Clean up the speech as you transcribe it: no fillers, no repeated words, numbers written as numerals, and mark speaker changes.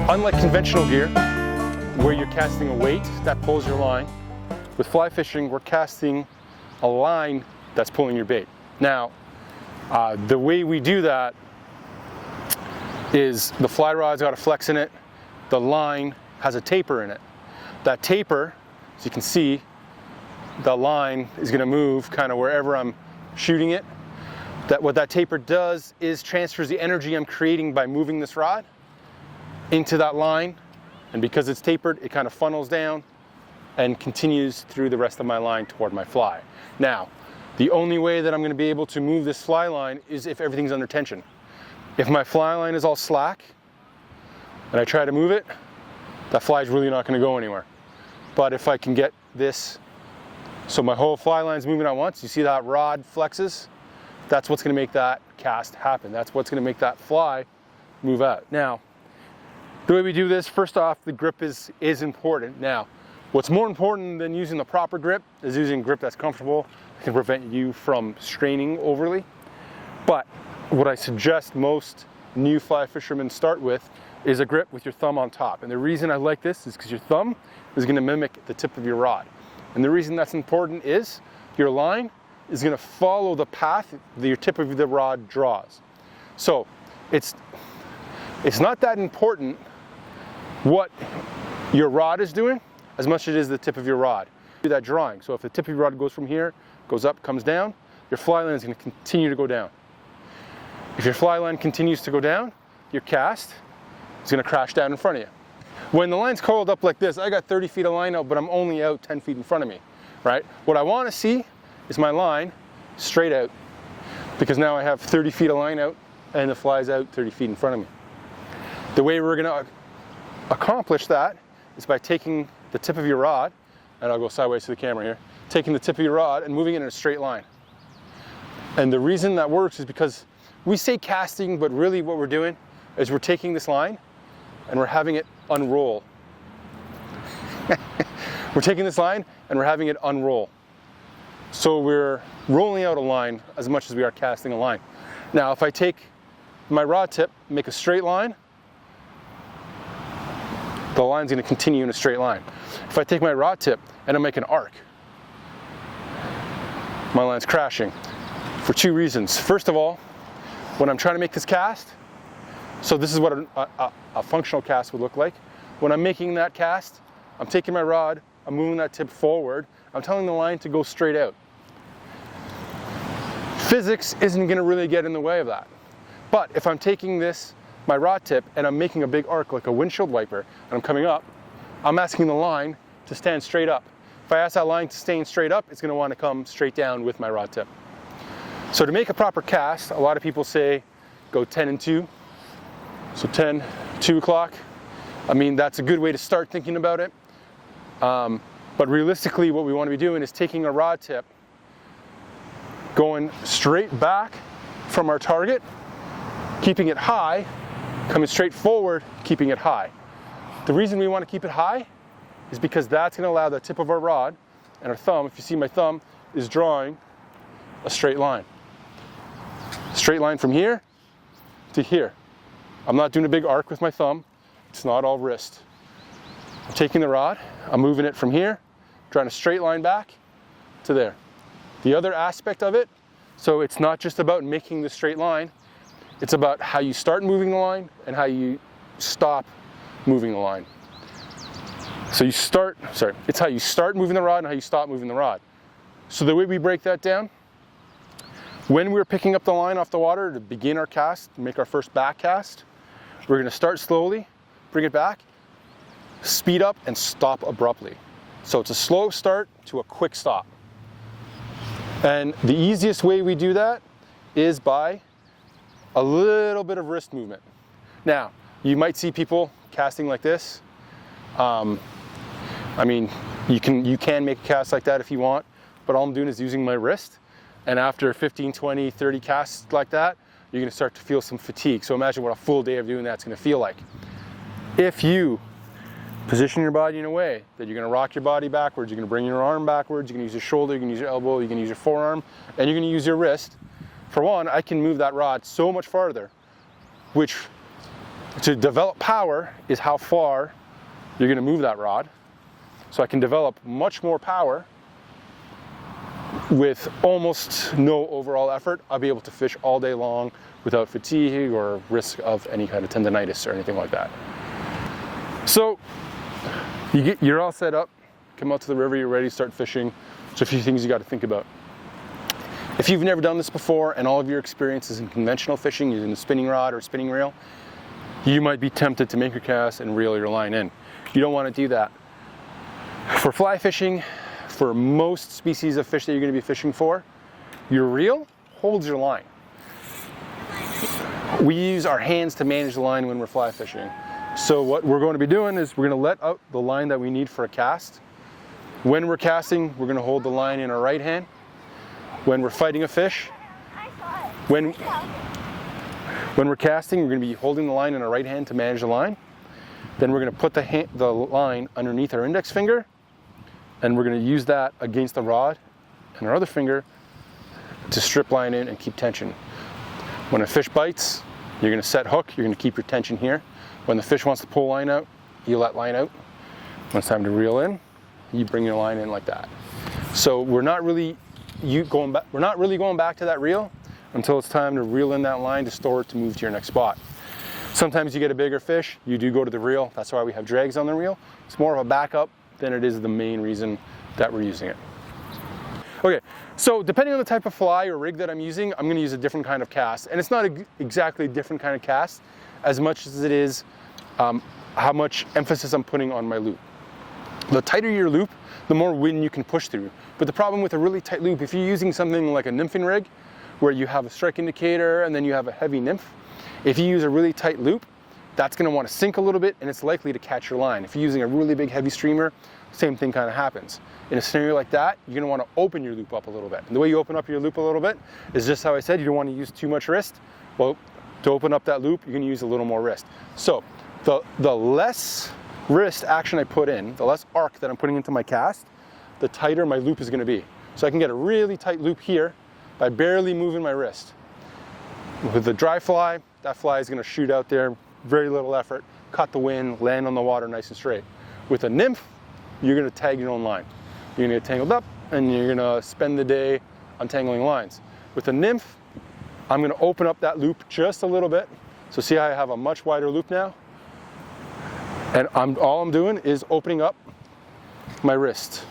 Speaker 1: Unlike conventional gear, where you're casting a weight that pulls your line, with fly fishing, we're casting a line that's pulling your bait. Now, the way we do that is the fly rod's got a flex in it, the line has a taper in it. That taper, as you can see, the line is going to move kind of wherever I'm shooting it. What that taper does is transfers the energy I'm creating by moving this rod into that line, and because it's tapered, it kind of funnels down and continues through the rest of my line toward my fly. Now, the only way that I'm going to be able to move this fly line is if everything's under tension. If my fly line is all slack and I try to move it, that fly is really not going to go anywhere. But if I can get this so my whole fly line is moving at once, you see that rod flexes? That's what's going to make that cast happen. That's what's going to make that fly move out. Now, the way we do this, first off, the grip is important. Now, what's more important than using the proper grip is using a grip that's comfortable, that can prevent you from straining overly. But what I suggest most new fly fishermen start with is a grip with your thumb on top. And the reason I like this is because your thumb is going to mimic the tip of your rod. And the reason that's important is your line is going to follow the path that your tip of the rod draws. So it's not that important what your rod is doing as much as it is the tip of your rod. Do that drawing. So if the tip of your rod goes from here, goes up, comes down, your fly line is going to continue to go down. If your fly line continues to go down, your cast is going to crash down in front of you. When the line's coiled up like this, I got 30 feet of line out, but I'm only out 10 feet in front of me, right? What I want to see is my line straight out, because now I have 30 feet of line out and the fly's out 30 feet in front of me. The way we're going to accomplish that is by taking the tip of your rod, and I'll go sideways to the camera here, taking the tip of your rod and moving it in a straight line. And the reason that works is because we say casting, but really what we're doing is we're taking this line and we're having it unroll. We're taking this line and we're having it unroll. So we're rolling out a line as much as we are casting a line. Now, if I take my rod tip, make a straight line, the line's going to continue in a straight line. If I take my rod tip and I make an arc, my line's crashing for two reasons. First of all, when I'm trying to make this cast, so this is what a functional cast would look like. When I'm making that cast, I'm taking my rod, I'm moving that tip forward, I'm telling the line to go straight out. Physics isn't going to really get in the way of that. But if I'm taking my rod tip, and I'm making a big arc like a windshield wiper, and I'm coming up, I'm asking the line to stand straight up. If I ask that line to stand straight up, it's going to want to come straight down with my rod tip. So to make a proper cast, a lot of people say go 10 and 2. So 10, 2 o'clock. I mean, that's a good way to start thinking about it. But realistically, what we want to be doing is taking a rod tip, going straight back from our target, keeping it high, coming straight forward, keeping it high. The reason we want to keep it high is because that's going to allow the tip of our rod and our thumb, if you see my thumb, is drawing a straight line. Straight line from here to here. I'm not doing a big arc with my thumb. It's not all wrist. I'm taking the rod, I'm moving it from here, drawing a straight line back to there. The other aspect of it, so it's not just about making the straight line, it's about how you start moving the line and how you stop moving the line. So it's how you start moving the rod and how you stop moving the rod. So the way we break that down, when we're picking up the line off the water to begin our cast, make our first back cast, we're going to start slowly, bring it back, speed up, and stop abruptly. So it's a slow start to a quick stop. And the easiest way we do that is by a little bit of wrist movement. Now, you might see people casting like this. I mean, you can make a cast like that if you want, but all I'm doing is using my wrist. And after 15, 20, 30 casts like that, you're going to start to feel some fatigue. So imagine what a full day of doing that's going to feel like. If you position your body in a way that you're going to rock your body backwards, you're going to bring your arm backwards, you're going to use your shoulder, you're going to use your elbow, you're going to use your forearm, and you're going to use your wrist. For one, I can move that rod so much farther, which To develop power is how far you're going to move that rod. So I can develop much more power with almost no overall effort. I'll be able to fish all day long without fatigue or risk of any kind of tendonitis or anything like that. So you're all set up, come out to the river, you're ready to start fishing. There's a few things you got to think about. If you've never done this before and all of your experience is in conventional fishing using a spinning rod or spinning reel, you might be tempted to make your cast and reel your line in. You don't want to do that. For fly fishing, for most species of fish that you're going to be fishing for, your reel holds your line. We use our hands to manage the line when we're fly fishing. So what we're going to be doing is we're going to let out the line that we need for a cast. When we're casting, we're going to hold the line in our right hand. When we're fighting a fish, when we're casting, we're going to be holding the line in our right hand to manage the line. Then we're going to put the line underneath our index finger, and we're going to use that against the rod and our other finger to strip line in and keep tension. When a fish bites, you're going to set hook, you're going to keep your tension here. When the fish wants to pull line out, you let line out. When it's time to reel in, you bring your line in like that. So we're not really going back to that reel until it's time to reel in that line to store it to move to your next spot. Sometimes you get a bigger fish, you do go to the reel. That's why we have drags on the reel. It's more of a backup than it is the main reason that we're using it. Okay, so depending on the type of fly or rig that I'm using, I'm going to use a different kind of cast. And it's not exactly a different kind of cast as much as it is how much emphasis I'm putting on my loop. The tighter your loop, the more wind you can push through. But the problem with a really tight loop, if you're using something like a nymphing rig, where you have a strike indicator and then you have a heavy nymph, if you use a really tight loop, that's going to want to sink a little bit and it's likely to catch your line. If you're using a really big heavy streamer, same thing kind of happens. In a scenario like that, you're going to want to open your loop up a little bit. And the way you open up your loop a little bit is just how I said, you don't want to use too much wrist. Well, to open up that loop, you're going to use a little more wrist. So the less wrist action I put in, the less arc that I'm putting into my cast, the tighter my loop is going to be. So I can get a really tight loop here by barely moving my wrist. With the dry fly, that fly is going to shoot out there, very little effort, cut the wind, land on the water nice and straight. With a nymph, you're going to tag your own line. You're going to get tangled up and you're going to spend the day untangling lines. With a nymph, I'm going to open up that loop just a little bit. So see how I have a much wider loop now? And all I'm doing is opening up my wrist.